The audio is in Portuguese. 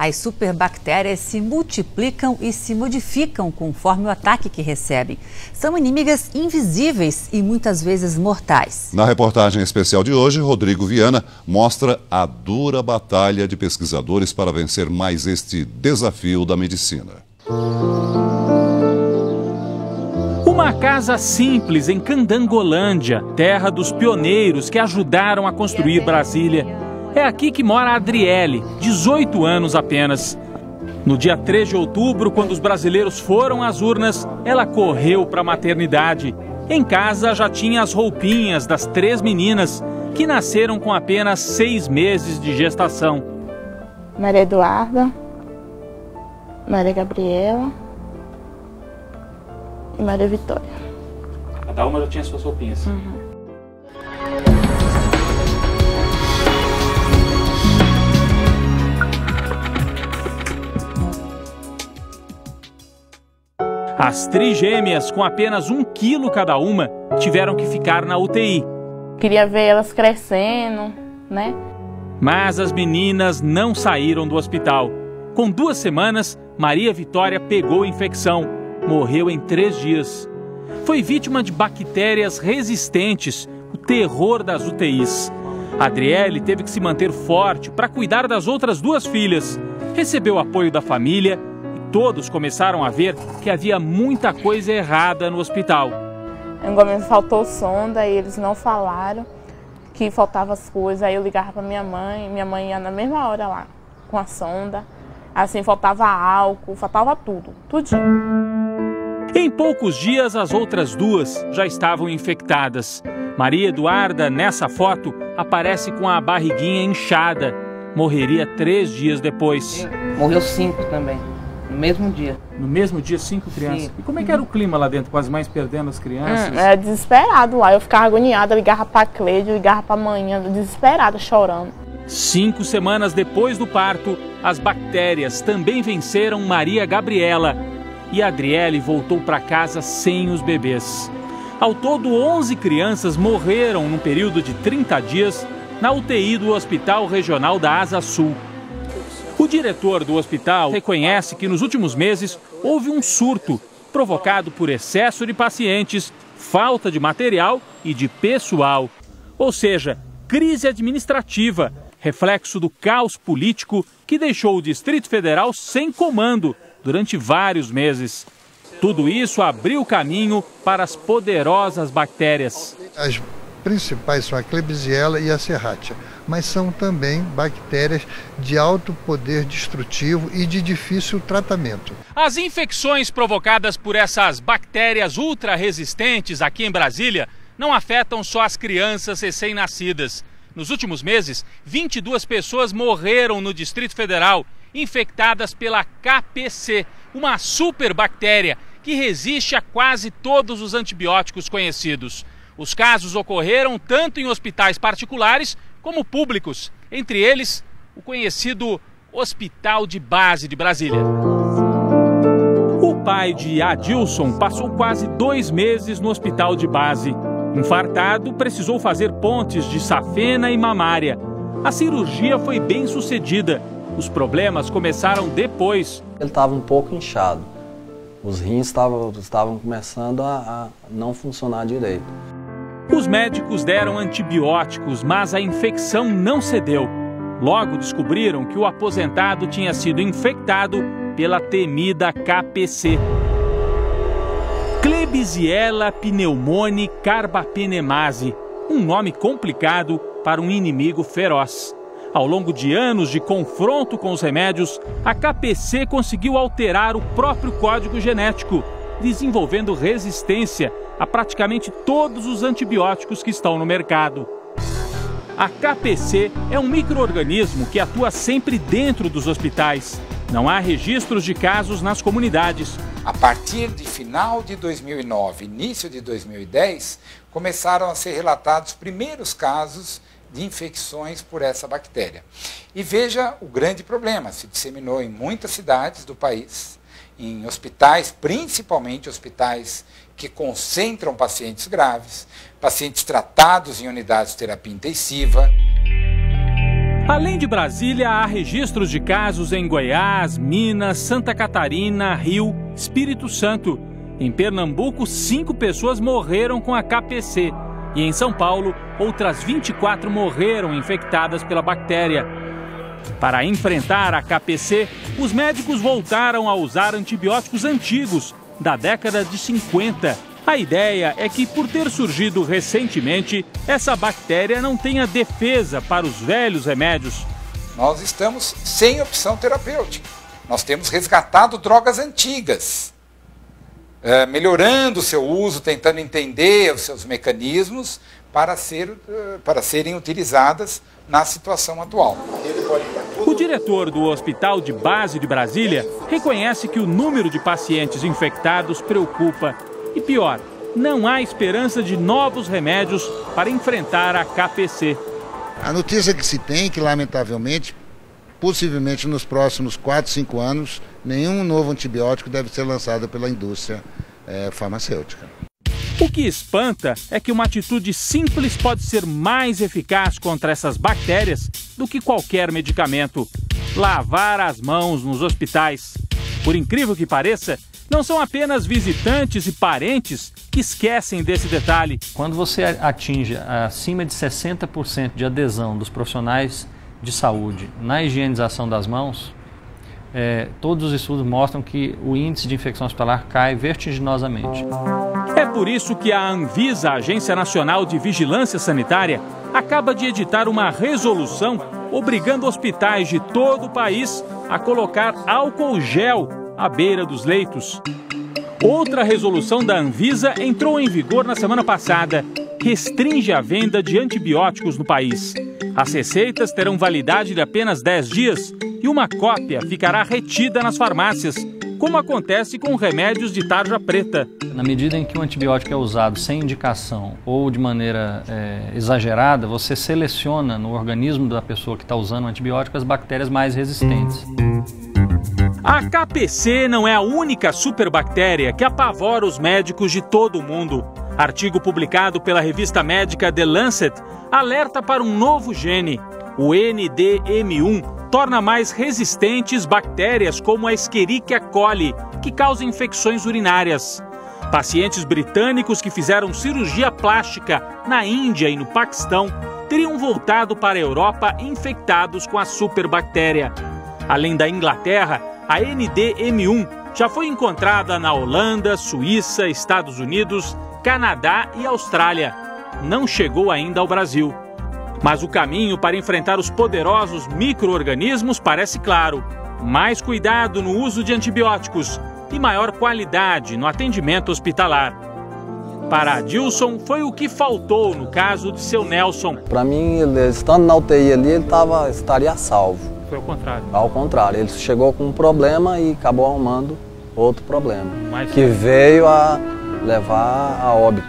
As superbactérias se multiplicam e se modificam conforme o ataque que recebem. São inimigas invisíveis e muitas vezes mortais. Na reportagem especial de hoje, Rodrigo Viana mostra a dura batalha de pesquisadores para vencer mais este desafio da medicina. Uma casa simples em Candangolândia, terra dos pioneiros que ajudaram a construir Brasília. É aqui que mora a Adriele, 18 anos apenas. No dia 3 de outubro, quando os brasileiros foram às urnas, ela correu para a maternidade. Em casa já tinha as roupinhas das 3 meninas, que nasceram com apenas 6 meses de gestação. Maria Eduarda, Maria Gabriela e Maria Vitória. Cada uma já tinha suas roupinhas. As trigêmeas, com apenas 1 quilo cada uma, tiveram que ficar na UTI. Queria ver elas crescendo, né? Mas as meninas não saíram do hospital. Com 2 semanas, Maria Vitória pegou infecção. Morreu em 3 dias. Foi vítima de bactérias resistentes, o terror das UTIs. Adriele teve que se manter forte para cuidar das outras 2 filhas. Recebeu apoio da família. Todos começaram a ver que havia muita coisa errada no hospital. Em momento faltou sonda e eles não falaram que faltavam as coisas. Aí eu ligava para minha mãe ia na mesma hora lá com a sonda. Assim, faltava álcool, faltava tudo, tudinho. Em poucos dias, as outras 2 já estavam infectadas. Maria Eduarda, nessa foto, aparece com a barriguinha inchada. Morreria 3 dias depois. Morreu 5 também. No mesmo dia. No mesmo dia, 5 crianças. Sim. E como é que era o clima lá dentro, com as mães perdendo as crianças? Era desesperado lá. Eu ficava agoniada, ligava pra Cleide, ligava pra manhã, desesperada, chorando. 5 semanas depois do parto, as bactérias também venceram Maria Gabriela. E a Adriele voltou para casa sem os bebês. Ao todo, 11 crianças morreram num período de 30 dias na UTI do Hospital Regional da Asa Sul. O diretor do hospital reconhece que nos últimos meses houve um surto provocado por excesso de pacientes, falta de material e de pessoal. Ou seja, crise administrativa, reflexo do caos político que deixou o Distrito Federal sem comando durante vários meses. Tudo isso abriu caminho para as poderosas bactérias. As principais são a Klebsiella e a Serratia, mas são também bactérias de alto poder destrutivo e de difícil tratamento. As infecções provocadas por essas bactérias ultra-resistentes aqui em Brasília não afetam só as crianças recém-nascidas. Nos últimos meses, 22 pessoas morreram no Distrito Federal, infectadas pela KPC, uma superbactéria que resiste a quase todos os antibióticos conhecidos. Os casos ocorreram tanto em hospitais particulares como públicos, entre eles o conhecido Hospital de Base de Brasília. O pai de Adilson passou quase 2 meses no hospital de base. Infartado, precisou fazer pontes de safena e mamária. A cirurgia foi bem sucedida. Os problemas começaram depois. Ele estava um pouco inchado. Os rins estavam começando a não funcionar direito. Os médicos deram antibióticos, mas a infecção não cedeu. Logo descobriram que o aposentado tinha sido infectado pela temida KPC. Klebsiella pneumoniae carbapenemase, um nome complicado para um inimigo feroz. Ao longo de anos de confronto com os remédios, a KPC conseguiu alterar o próprio código genético, desenvolvendo resistência a praticamente todos os antibióticos que estão no mercado. A KPC é um micro-organismo que atua sempre dentro dos hospitais. Não há registros de casos nas comunidades. A partir de final de 2009, início de 2010, começaram a ser relatados os primeiros casos de infecções por essa bactéria. E veja o grande problema, se disseminou em muitas cidades do país, em hospitais, principalmente hospitais que concentram pacientes graves, pacientes tratados em unidades de terapia intensiva. Além de Brasília, há registros de casos em Goiás, Minas, Santa Catarina, Rio, Espírito Santo. Em Pernambuco, 5 pessoas morreram com a KPC. E em São Paulo, outras 24 morreram infectadas pela bactéria. Para enfrentar a KPC, os médicos voltaram a usar antibióticos antigos, da década de 50. A ideia é que, por ter surgido recentemente, essa bactéria não tenha defesa para os velhos remédios. Nós estamos sem opção terapêutica. Nós temos resgatado drogas antigas, melhorando o seu uso, tentando entender os seus mecanismos para serem utilizadas na situação atual. O diretor do Hospital de Base de Brasília reconhece que o número de pacientes infectados preocupa. E pior, não há esperança de novos remédios para enfrentar a KPC. A notícia que se tem é que, lamentavelmente, possivelmente nos próximos 4, 5 anos, nenhum novo antibiótico deve ser lançado pela indústria farmacêutica. O que espanta é que uma atitude simples pode ser mais eficaz contra essas bactérias do que qualquer medicamento: lavar as mãos nos hospitais. Por incrível que pareça, não são apenas visitantes e parentes que esquecem desse detalhe. Quando você atinge acima de 60% de adesão dos profissionais de saúde na higienização das mãos, todos os estudos mostram que o índice de infecção hospitalar cai vertiginosamente. É por isso que a Anvisa, a Agência Nacional de Vigilância Sanitária, acaba de editar uma resolução obrigando hospitais de todo o país a colocar álcool gel à beira dos leitos. Outra resolução da Anvisa entrou em vigor na semana passada. Restringe a venda de antibióticos no país. As receitas terão validade de apenas 10 dias e uma cópia ficará retida nas farmácias, como acontece com remédios de tarja preta. Na medida em que o antibiótico é usado sem indicação ou de maneira exagerada, você seleciona no organismo da pessoa que está usando o antibiótico as bactérias mais resistentes. A KPC não é a única superbactéria que apavora os médicos de todo o mundo. Artigo publicado pela revista médica The Lancet alerta para um novo gene. O NDM1 torna mais resistentes bactérias como a Escherichia coli, que causa infecções urinárias. Pacientes britânicos que fizeram cirurgia plástica na Índia e no Paquistão teriam voltado para a Europa infectados com a superbactéria. Além da Inglaterra, a NDM1 já foi encontrada na Holanda, Suíça, Estados Unidos, Canadá e Austrália. Não chegou ainda ao Brasil. Mas o caminho para enfrentar os poderosos micro-organismos parece claro: mais cuidado no uso de antibióticos e maior qualidade no atendimento hospitalar. Para Adilson, foi o que faltou no caso de seu Nelson. Para mim, ele, estando na UTI ali, ele estaria salvo. Foi ao contrário. Ao contrário, ele chegou com um problema e acabou arrumando outro problema, que veio a levar a óbito.